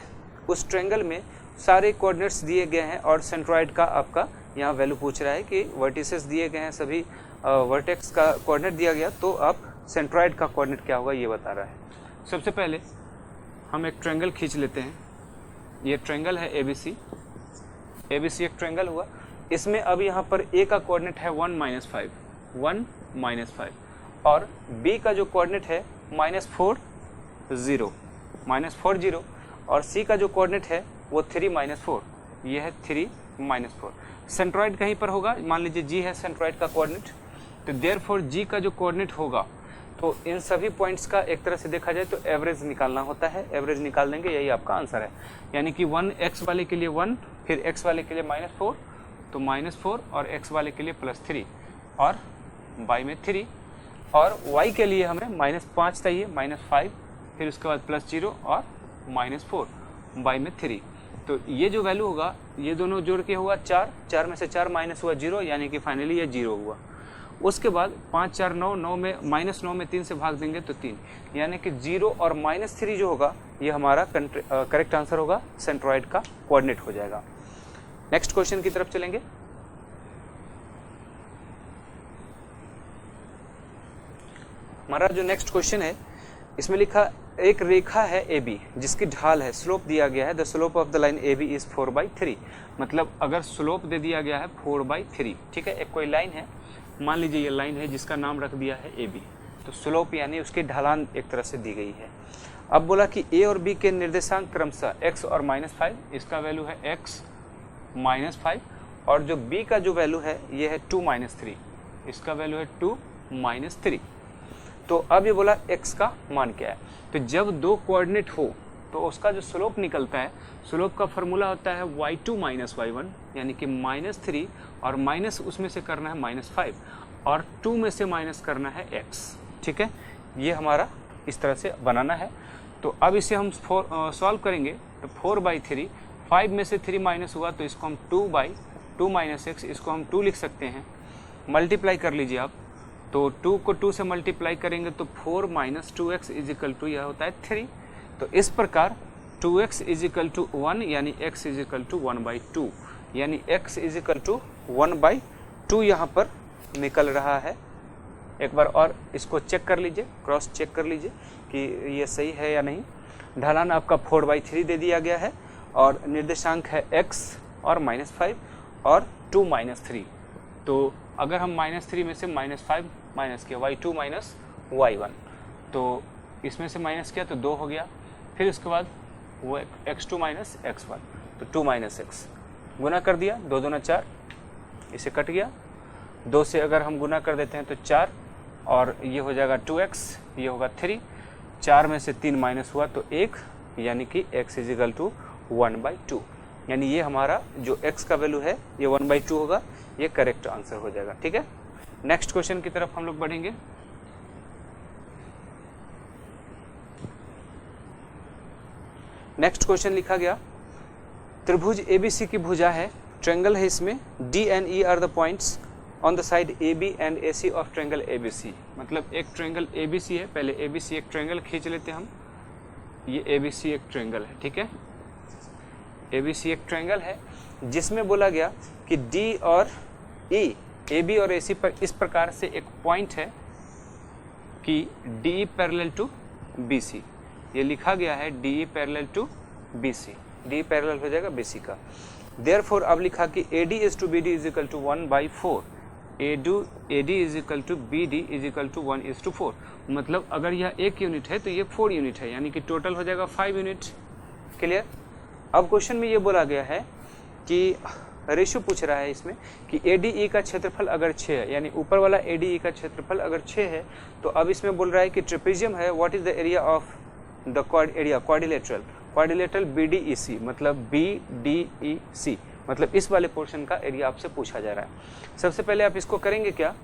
उस ट्रायंगल में सारे कोऑर्डिनेट्स दिए गए हैं और सेंट्रॉइड का आपका यहाँ वैल्यू पूछ रहा है कि वर्टिसेस दिए गए हैं, सभी वर्टेक्स का कोऑर्डिनेट दिया गया, तो आप सेंट्रॉइड का कोऑर्डिनेट क्या होगा ये बता रहा है। सबसे पहले हम एक ट्रायंगल खींच लेते हैं। ये ट्रायंगल है ABC एक ट्रायंगल हुआ। इसमें अब यहाँ पर A का कोऑर्डिनेट है 1 - 5 और B का जो कोऑर्डिनेट है -4 0 और C का जो कोऑर्डिनेट है वो 3 - 4, ये है 3 - 4। सेंट्रॉइड कहीं पर होगा, मान लीजिए G है सेंट्रॉइड का कोऑर्डिनेट, तो देयरफॉर G का जो कोऑर्डिनेट होगा तो इन सभी पॉइंट्स का एक तरह से देखा जाए तो एवरेज निकालना होता है। एवरेज निकाल देंगे, यही आपका आंसर है। यानी कि 1 x वाले के लिए 1, फिर x वाले के लिए -4, तो -4 और x वाले के लिए +3 और बाई में 3, और y के लिए हमें -5 चाहिए, -5, फिर उसके बाद +0 और -4 बाई में 3। तो ये जो वैल्यू होगा ये दोनों जोड़ के हुआ 4, 4 में से 4 माइनस हुआ 0, यानी कि फाइनली ये 0 हुआ। उसके बाद 5 4 9, 9 में -9 में 3 से भाग देंगे तो 3, यानी कि 0 और -3 जो होगा ये हमारा करेक्ट आंसर होगा, सेंट्रॉइड का कोऑर्डिनेट हो जाएगा। नेक्स्ट क्वेश्चन की तरफ चलेंगे। हमारा जो नेक्स्ट क्वेश्चन है इसमें लिखा एक रेखा है AB जिसकी ढाल है, स्लोप दिया गया है, the slope of the line AB is 4/3। मतलब अगर स्लोप दे दिया गया है 4/3, ठीक है, एक कोई लाइन है, मान लीजिए ये लाइन है जिसका नाम रख दिया है AB, तो स्लोप यानी उसकी ढलान एक तरह से दी गई है। अब बोला कि A और B के निर्देशांक क्रमशः x और -5, इसका वैल्यू है x -5, और जो B का जो वैल्यू है ये है 2 - 3, इसका वैल्यू है 2 - 3। तो अब ये बोला x का मान क्या है, तो जब दो कोऑर्डिनेट हो तो उसका जो स्लोप निकलता है, स्लोप का फॉर्मूला होता है y2 - y1, यानी कि -3 और माइनस उसमें से करना है -5 और 2 में से माइनस करना है x, ठीक है। ये हमारा इस तरह से बनाना है। तो अब इसे हम सॉल्व करेंगे तो 4/3, 5 में से 3 माइनस हुआ तो इसको हम 2/2 - x, इसको हम 2 लिख सकते हैं। मल्टीप्लाई कर लीजिए आप, तो 2 को 2 से मल्टीप्लाई करेंगे तो 4 - 2x = यह होता है 3। तो इस प्रकार 2x = 1, यानी x = 1/2, यानी x = 1/2 यहाँ पर निकल रहा है। एक बार और इसको चेक कर लीजिए, क्रॉस चेक कर लीजिए कि ये सही है या नहीं। ढलान आपका 4/3 दे दिया गया है और निर्देशांक है x और -5 और 2 - 3। तो अगर हम -3 में से -5 माइनस किया, y2 - y1, तो इसमें से माइनस किया तो 2 हो गया। फिर उसके बाद वो x2 - x1, तो 2 - x गुना कर दिया, 2 दूना 4, इसे कट गया। 2 से अगर हम गुना कर देते हैं तो 4, और ये हो जाएगा 2x, ये होगा 3, 4 में से 3 माइनस हुआ तो 1, यानी कि x = 1/2, यानी ये हमारा जो x का वैल्यू है ये 1/2 होगा, ये करेक्ट आंसर हो जाएगा, ठीक है। नेक्स्ट क्वेश्चन की तरफ हम लोग बढ़ेंगे। नेक्स्ट क्वेश्चन लिखा गया, त्रिभुज ABC की भुजा है, ट्रायंगल है, इसमें D and E are the points on the side AB and AC of triangle ABC। मतलब एक ट्रायंगल ABC है, पहले ABC एक ट्रायंगल खींच लेते हैं हम, ये ABC एक ट्रायंगल है, ठीक है। ABC एक ट्रायंगल है जिसमें बोला गया कि D और E, AB और AC पर इस प्रकार से एक पॉइंट है कि DE पैरेलल टू BC, ये लिखा गया है DE parallel to BC, DE parallel हो जाएगा BC का। देयरफॉर अब लिखा कि AD is to BD = 1/4, AD is to BD = 1:4। मतलब अगर यह 1 यूनिट है तो ये 4 यूनिट है, यानी कि टोटल हो जाएगा 5 यूनिट। क्लियर। अब क्वेश्चन में ये बोला गया है कि रेशियो पूछ रहा है इसमें कि ADE का क्षेत्रफल अगर 6 है, यानी ऊपर वाला ADE का क्षेत्रफल अगर 6 है, तो अब इसमें बोल रहा है कि ट्रेपेजियम है, what is the area of the quadrilateral BDEC, मतलब BDEC, मतलब इस वाले पोर्शन का एरिया आपसे पूछा जा रहा है। सबसे पहले आप इसको करेंगे क्या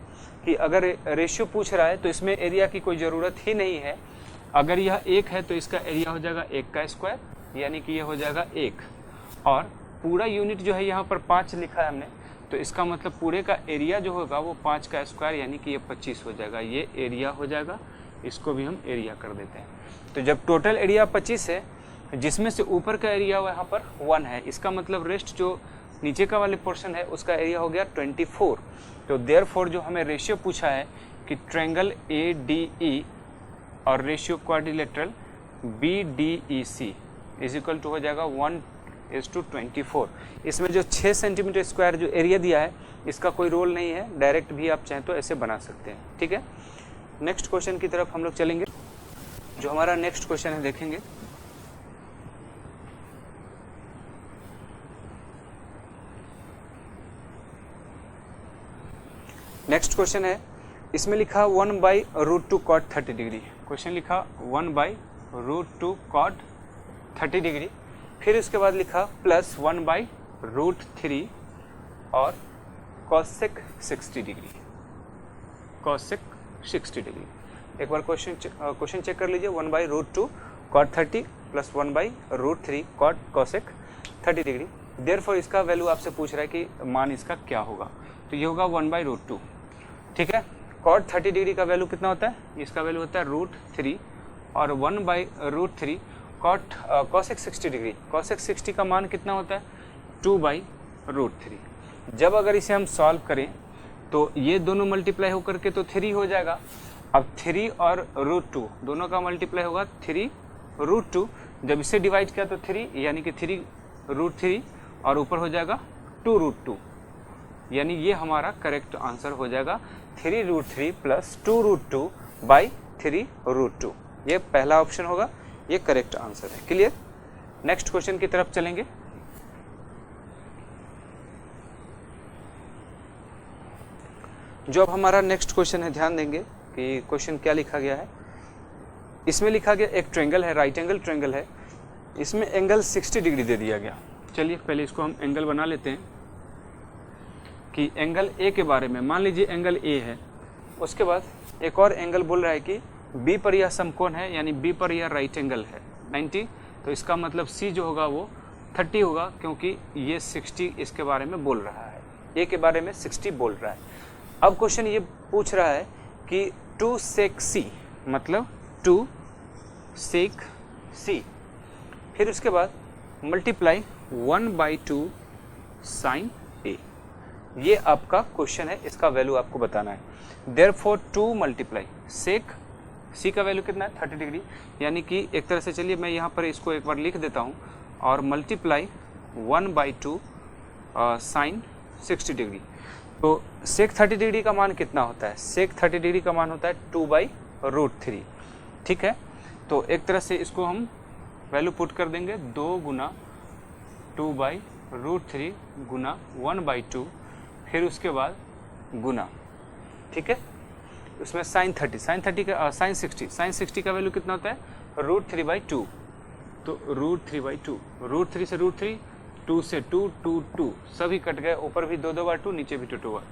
कि अगर रेशियो पूछ रहा है तो इसमें एरिया की कोई ज़रूरत ही नहीं है। अगर यह 1 है तो इसका एरिया हो जाएगा 1 का स्क्वायर, यानी कि यह हो जाएगा 1, और पूरा यूनिट जो है यहाँ पर 5 लिखा है हमने, तो इसका मतलब पूरे का एरिया जो होगा वो 5 का स्क्वायर, यानी कि ये 25 हो जाएगा, ये एरिया हो जाएगा। इसको भी हम एरिया कर देते हैं। तो जब टोटल एरिया 25 है, जिसमें से ऊपर का एरिया यहाँ पर 1 है, इसका मतलब रेस्ट जो नीचे का वाले पोर्शन है उसका एरिया हो गया 24। तो देयरफॉर जो हमें रेशियो पूछा है कि ट्रायंगल ADE और रेशियो क्वाड्रिलेटरल BDEC = हो जाएगा 1:24। इसमें जो 6 सेंटीमीटर स्क्वायर जो एरिया दिया है इसका कोई रोल नहीं है, डायरेक्ट भी आप चाहें तो ऐसे बना सकते हैं, ठीक है। नेक्स्ट क्वेश्चन की तरफ हम लोग चलेंगे। जो हमारा नेक्स्ट क्वेश्चन है देखेंगे, नेक्स्ट क्वेश्चन है, इसमें लिखा 1/√2 cot 30 डिग्री। क्वेश्चन लिखा 1/√2 cot 30 डिग्री, फिर उसके बाद लिखा प्लस 1/√3 और cosec 60 डिग्री। cosec 60 degree. एक बार क्वेश्चन चेक कर लीजिए, 1/√2 cot 30 plus 1/√3 cot cosec 30 degree. Therefore इसका वैल्यू आपसे पूछ रहा है कि मान इसका क्या होगा, तो ये होगा 1/√2। ठीक है, cot 30 डिग्री का वैल्यू कितना होता है, इसका वैल्यू होता है √3 और 1/√3 cosec 60 डिग्री। cosec 60 का मान कितना होता है 2/√3। जब अगर इसे हम सॉल्व करें तो ये दोनों मल्टीप्लाई होकर के तो 3 हो जाएगा। अब 3 और √2 दोनों का मल्टीप्लाई होगा 3√2। जब इसे डिवाइड किया तो 3 यानी कि 3√3 और ऊपर हो जाएगा 2√2, यानी ये हमारा करेक्ट आंसर हो जाएगा 3√3 प्लस 2√2/3√2। ये पहला ऑप्शन होगा, ये करेक्ट आंसर है। क्लियर। नेक्स्ट क्वेश्चन की तरफ चलेंगे। जो अब हमारा नेक्स्ट क्वेश्चन है, ध्यान देंगे कि क्वेश्चन क्या लिखा गया है। इसमें लिखा गया एक ट्रायंगल है, राइट एंगल ट्रायंगल है, इसमें एंगल 60 डिग्री दे दिया गया। चलिए पहले इसको हम एंगल बना लेते हैं कि एंगल ए के बारे में। मान लीजिए एंगल ए है, उसके बाद एक और एंगल बोल रहा है कि बी पर यह समकोण है, यानी बी पर यह राइट एंगल है 90, तो इसका मतलब सी जो होगा वो 30 होगा, क्योंकि ये 60 इसके बारे में बोल रहा है, ए के बारे में 60 बोल रहा है। अब क्वेश्चन ये पूछ रहा है कि 2 sec c मतलब 2 sec c, फिर उसके बाद मल्टीप्लाई 1/2 sin a। ये आपका क्वेश्चन है, इसका वैल्यू आपको बताना है। देयरफॉर 2 मल्टीप्लाई sec c का वैल्यू कितना है 30 डिग्री, यानी कि एक तरह से चलिए मैं यहाँ पर इसको एक बार लिख देता हूँ, और मल्टीप्लाई 1/2 sin 60 डिग्री। तो sec 30 डिग्री का मान कितना होता है, sec 30 डिग्री का मान होता है 2/√3। ठीक है, तो एक तरह से इसको हम वैल्यू पुट कर देंगे, 2 गुना 2/√3 गुना 1/2, फिर उसके बाद गुना। ठीक है, उसमें sin 60 का वैल्यू कितना होता है √3/2, तो √3/2, √3 से √3, 2 से 2, 2, 2 सभी कट गए, ऊपर भी 2 बार 2, नीचे भी 2 बार,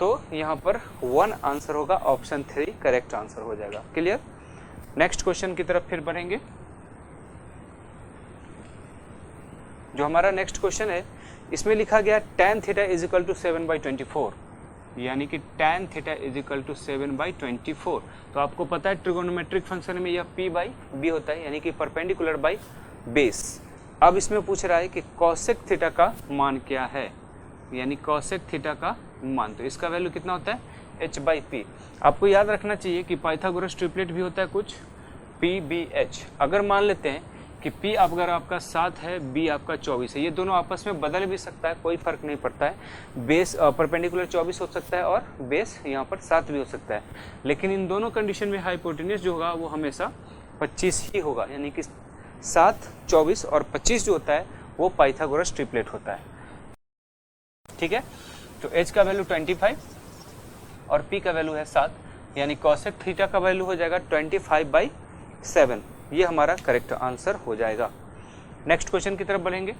तो यहाँ पर 1 आंसर होगा, ऑप्शन 3 करेक्ट आंसर हो जाएगा। क्लियर। नेक्स्ट क्वेश्चन की तरफ फिर बढ़ेंगे। जो हमारा नेक्स्ट क्वेश्चन है, इसमें लिखा गया tan theta is equal to 7/24, यानी कि tan theta is equal to 7/24। तो आपको पता है ट्रिगोनोमेट्रिक फंक्शन में यह p/b होता है, यानी कि परपेंडिकुलर बाई बेस। अब इसमें पूछ रहा है कि cosec थीटा का मान क्या है, यानी cosec थीटा का मान, तो इसका वैल्यू कितना होता है h/p। आपको याद रखना चाहिए कि पाइथागोरस ट्रिपलेट भी होता है कुछ p/b/h। अगर मान लेते हैं कि p अगर आपका 7 है, b आपका 24 है, ये दोनों आपस में बदल भी सकता है, कोई फर्क नहीं पड़ता है। बेस परपेंडिकुलर 24 हो सकता है और बेस यहाँ पर 7 भी हो सकता है, लेकिन इन दोनों कंडीशन में हाइपोटेन्यूज जो होगा वो हमेशा 25 ही होगा, यानी कि 7, 24 और 25 जो होता है वो पाइथागोरस ट्रिपलेट होता है। ठीक है, तो h का वैल्यू 25 और p का वैल्यू है 7, यानी cosec थीटा का वैल्यू हो जाएगा 25/7। ये हमारा करेक्ट आंसर हो जाएगा। नेक्स्ट क्वेश्चन की तरफ बढ़ेंगे।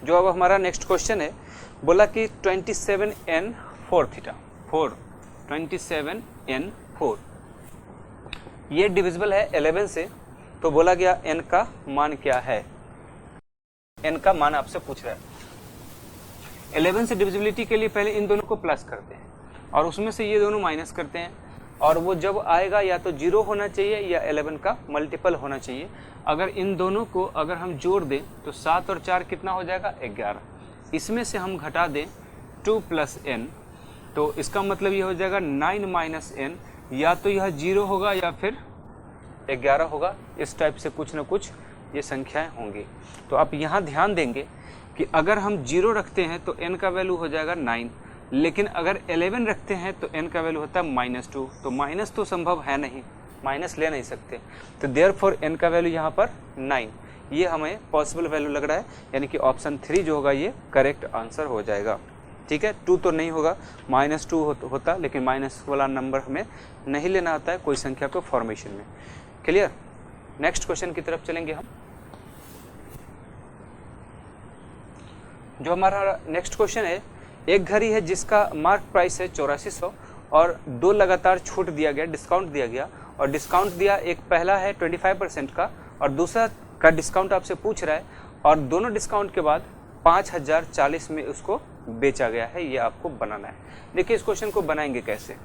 जो अब हमारा नेक्स्ट क्वेश्चन है, बोला कि 27n4 थीटा 27n4 ये डिविजिबल है 11 से, तो बोला गया n का मान क्या है, n का मान आपसे पूछ रहा है। 11 से डिविजिबिलिटी के लिए पहले इन दोनों को प्लस करते हैं और उसमें से ये दोनों माइनस करते हैं, और वो जब आएगा या तो 0 होना चाहिए या 11 का मल्टीपल होना चाहिए। अगर इन दोनों को अगर हम जोड़ दें तो 7 और 4 कितना हो जाएगा 11, इसमें से हम घटा दें 2 + n, तो इसका मतलब ये हो जाएगा 9 - n, या तो यह 0 होगा या फिर 11 होगा। इस टाइप से कुछ ना कुछ ये संख्याएं होंगी। तो आप यहाँ ध्यान देंगे कि अगर हम 0 रखते हैं तो n का वैल्यू हो जाएगा 9, लेकिन अगर 11 रखते हैं तो n का वैल्यू होता है -2, तो माइनस तो संभव है नहीं, माइनस ले नहीं सकते, तो देयरफॉर n का वैल्यू यहाँ पर 9, ये हमें पॉसिबल वैल्यू लग रहा है, यानी कि ऑप्शन 3 जो होगा ये करेक्ट आंसर हो जाएगा। ठीक है, 2 तो नहीं होगा, -2 होता, लेकिन माइनस वाला नंबर हमें नहीं लेना आता है कोई संख्या को फॉर्मेशन में। क्लियर। नेक्स्ट क्वेश्चन की तरफ चलेंगे हम। जो हमारा नेक्स्ट क्वेश्चन है, एक घड़ी है जिसका मार्क प्राइस है 8400 और 2 लगातार छूट दिया गया, डिस्काउंट दिया गया, और डिस्काउंट दिया, एक पहला है 25% का और दूसरा का डिस्काउंट आपसे पूछ रहा है, और दोनों डिस्काउंट के बाद 5040 में उसको बेचा गया है, ये आपको बनाना है। देखिए इस क्वेश्चन को बनाएंगे कैसे,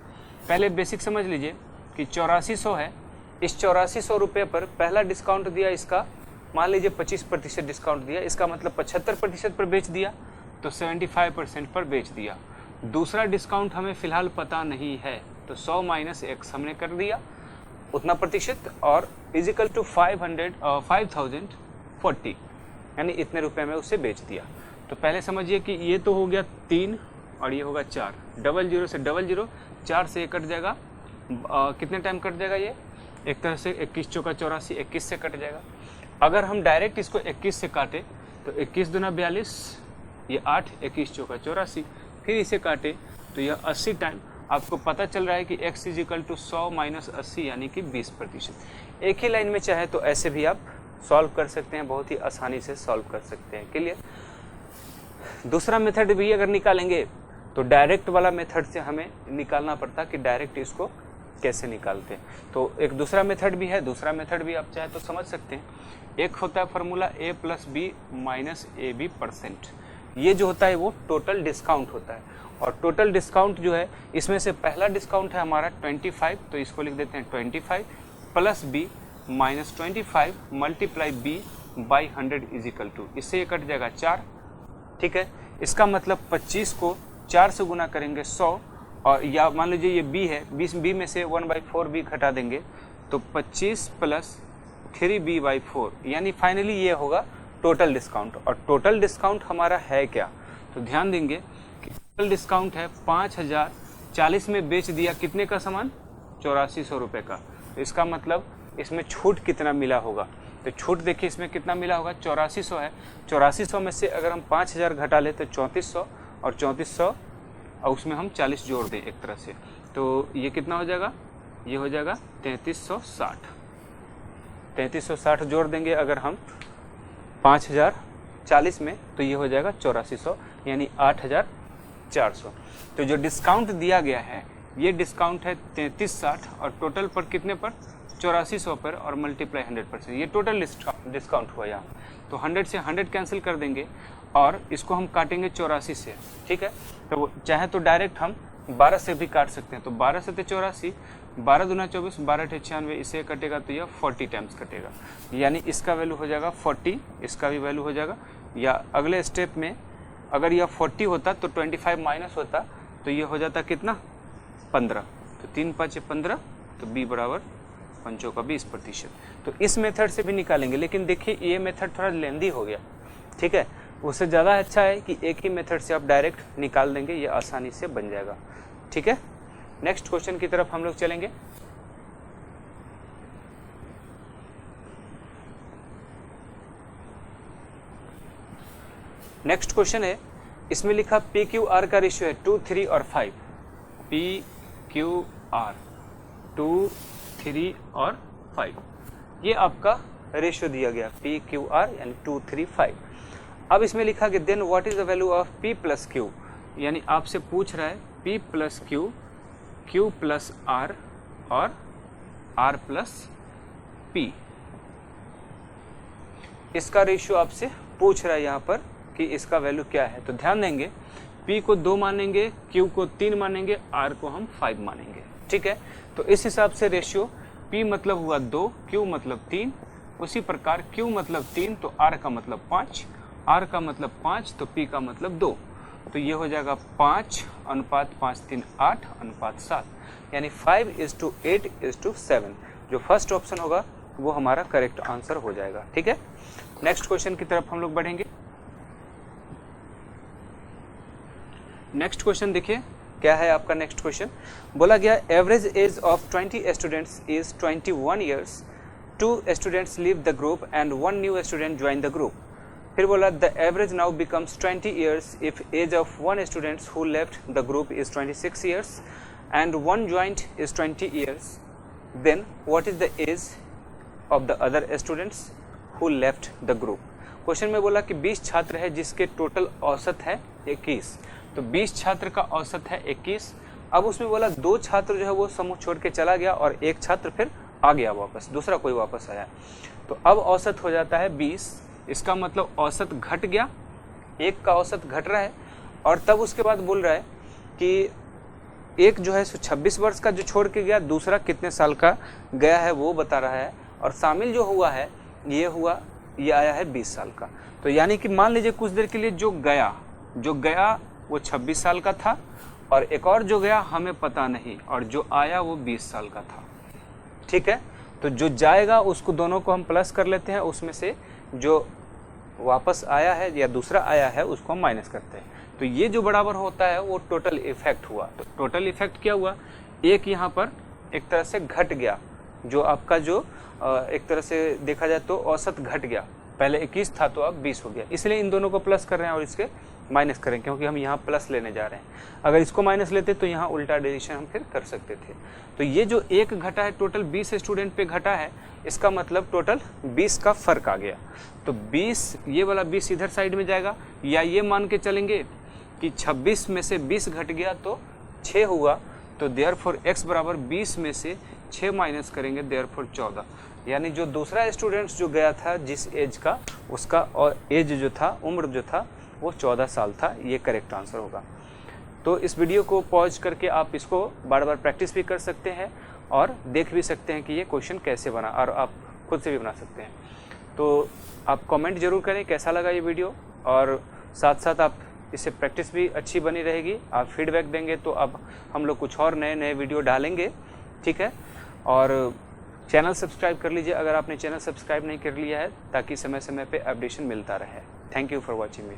पहले बेसिक समझ लीजिए कि 8400 है, इस 8400 रुपये पर पहला डिस्काउंट दिया, इसका मान लीजिए 25% डिस्काउंट दिया, इसका मतलब 75% पर बेच दिया, तो 75% पर बेच दिया। दूसरा डिस्काउंट हमें फिलहाल पता नहीं है, तो 100 - x हमने कर दिया उतना प्रतिशत, और इजिकल टू 5040, यानी इतने रुपए में उसे बेच दिया। तो पहले समझिए कि ये तो हो गया 3 और ये होगा 4, 00 से 00, 4 से कट जाएगा, कितने टाइम कट जाएगा, ये एक तरह से 21 चौका 84, 21 से कट जाएगा। अगर हम डायरेक्ट इसको 21 से काटे तो 21 दूना 42, ये 8, 21 चौका 84, फिर इसे काटे तो यह 80 टाइम। आपको पता चल रहा है कि x = 100 - 80 यानी कि 20%। एक ही लाइन में चाहे तो ऐसे भी आप सॉल्व कर सकते हैं, बहुत ही आसानी से सॉल्व कर सकते हैं। क्लियर। दूसरा मेथड भी अगर निकालेंगे तो डायरेक्ट वाला मेथड से हमें निकालना पड़ता कि डायरेक्ट इसको कैसे निकालते हैं। तो एक दूसरा मेथड भी है, दूसरा मेथड भी आप चाहे तो समझ सकते हैं। एक होता है फार्मूला a + b - ab%। ये जो होता है वो टोटल डिस्काउंट होता है, और टोटल डिस्काउंट जो है इसमें से पहला डिस्काउंट है हमारा 25, तो इसको लिख देते हैं 25 + b - 25 × b / 100 = इससे ये कट जाएगा 4। ठीक है, इसका मतलब 25 को 4 से गुना करेंगे 100, और या मान लीजिए ये b है, b में से 1/4 b घटा देंगे तो 25 + 3b/4, यानी फाइनली ये होगा टोटल डिस्काउंट। और टोटल डिस्काउंट हमारा है क्या, तो ध्यान देंगे कि टोटल डिस्काउंट है 5040 में बेच दिया कितने का सामान, 8400 रुपये का। तो इसका मतलब इसमें छूट कितना मिला होगा, तो छूट देखिए इसमें कितना मिला होगा, 8400 है, 8400 में से अगर हम 5000 घटा ले तो 3400, और 3400 और उसमें हम 40 जोड़ दें एक तरह से, तो ये कितना हो जाएगा, ये हो जाएगा 3360। 3360 जोड़ देंगे अगर हम 5040 में, तो ये हो जाएगा 8400, यानी 8400। तो जो डिस्काउंट दिया गया है ये डिस्काउंट है 3360, और टोटल पर कितने पर, 8400 पर, और मल्टीप्लाई 100%, ये टोटल डिस्काउंट हुआ यहाँ। तो 100 से 100 कैंसिल कर देंगे और इसको हम काटेंगे 84 से। ठीक है, तो चाहे तो डायरेक्ट हम 12 से भी काट सकते हैं, तो 12 से 84, 12 दूना 24, 12 × 96, इसे कटेगा तो यह 40 टाइम्स कटेगा, यानी इसका वैल्यू हो जाएगा 40, इसका भी वैल्यू हो जाएगा। या अगले स्टेप में अगर यह 40 होता तो 25 माइनस होता, तो ये हो जाता कितना, 15, तो 3 × 5 = 15, तो b = 5 का 20%। तो इस मेथड से भी निकालेंगे, लेकिन देखिए ये मेथड थोड़ा लेंदी हो गया। ठीक है, उससे ज़्यादा अच्छा है कि एक ही मेथड से आप डायरेक्ट निकाल देंगे, ये आसानी से बन जाएगा। ठीक है, नेक्स्ट क्वेश्चन की तरफ हम लोग चलेंगे। नेक्स्ट क्वेश्चन है, इसमें लिखा PQR का रेशियो है 2, 3 और 5। PQR 2, 3 और 5, ये आपका रेशियो दिया गया PQR यानी 2, 3, 5। अब इसमें लिखा कि then what is the value of P + Q, यानी आपसे पूछ रहा है P + Q, Q + R और R + P। इसका रेशियो आपसे पूछ रहा है यहाँ पर कि इसका वैल्यू क्या है। तो ध्यान देंगे, P को 2 मानेंगे, Q को 3 मानेंगे, R को हम 5 मानेंगे। ठीक है, तो इस हिसाब से रेशियो P मतलब हुआ 2, Q मतलब 3, उसी प्रकार Q मतलब 3 तो R का मतलब 5, R का मतलब 5 तो P का मतलब 2, तो ये हो जाएगा 5 अनुपात 5, 3, 8 अनुपात 7, यानी 5:8:7। जो फर्स्ट ऑप्शन होगा वो हमारा करेक्ट आंसर हो जाएगा। ठीक है, नेक्स्ट क्वेश्चन की तरफ हम लोग बढ़ेंगे। नेक्स्ट क्वेश्चन देखिए क्या है आपका नेक्स्ट क्वेश्चन। बोला गया average age of 20 students is 21 years, 2 students leave the group and 1 new student join the group. फिर बोला the average now becomes 20 years if age of 1 students who left the group is 26 years and 1 joined is 20 years, then what is the age of the other students who left the group. Question में बोला कि 20 छात्र है जिसके total औसत है 21, तो 20 छात्र का औसत है 21। अब उसमें बोला 2 छात्र जो है वो समूह छोड़ के चला गया और 1 छात्र फिर आ गया वापस, दूसरा कोई वापस आया, तो अब औसत हो जाता है 20। इसका मतलब औसत घट गया, एक का औसत घट रहा है। और तब उसके बाद बोल रहा है कि एक जो है 26 वर्ष का जो छोड़ के गया, दूसरा कितने साल का गया है वो बता रहा है, और शामिल जो हुआ है ये आया है 20 साल का। तो यानी कि मान लीजिए कुछ देर के लिए जो गया वो 26 साल का था, और एक और जो गया हमें पता नहीं, और जो आया वो 20 साल का था। ठीक है, तो जो जाएगा उसको दोनों को हम प्लस कर लेते हैं, उसमें से जो वापस आया है या दूसरा आया है उसको हम माइनस करते हैं। तो ये जो बराबर होता है वो टोटल इफेक्ट हुआ। तो टोटल इफेक्ट क्या हुआ, एक यहाँ पर एक तरह से घट गया, जो आपका जो एक तरह से देखा जाए तो औसत घट गया, पहले 21 था तो अब 20 हो गया, इसलिए इन दोनों को प्लस कर रहे हैं और इसके माइनस करें, क्योंकि हम यहाँ प्लस लेने जा रहे हैं। अगर इसको माइनस लेते तो यहाँ उल्टा डिवीजन हम फिर कर सकते थे। तो ये जो एक घटा है टोटल 20 स्टूडेंट पे घटा है, इसका मतलब टोटल 20 का फर्क आ गया। तो 20, ये वाला 20 इधर साइड में जाएगा, या ये मान के चलेंगे कि 26 में से 20 घट गया तो 6 हुआ, तो देयरफॉर x बराबर 20 में से 6 माइनस करेंगे, देयरफॉर 14। यानी जो दूसरा स्टूडेंट्स जो गया था जिस एज का, उसका और एज जो था, उम्र जो था वो 14 साल था। ये करेक्ट आंसर होगा। तो इस वीडियो को पॉज करके आप इसको बार बार प्रैक्टिस भी कर सकते हैं और देख भी सकते हैं कि ये क्वेश्चन कैसे बना, और आप खुद से भी बना सकते हैं। तो आप कमेंट जरूर करें कैसा लगा ये वीडियो, और साथ साथ आप इससे प्रैक्टिस भी अच्छी बनी रहेगी। आप फीडबैक देंगे तो अब हम लोग कुछ और नए नए वीडियो डालेंगे। ठीक है, और चैनल सब्सक्राइब कर लीजिए अगर आपने चैनल सब्सक्राइब नहीं कर लिया है, ताकि समय समय पे अपडेशन मिलता रहे। Thank you for watching me.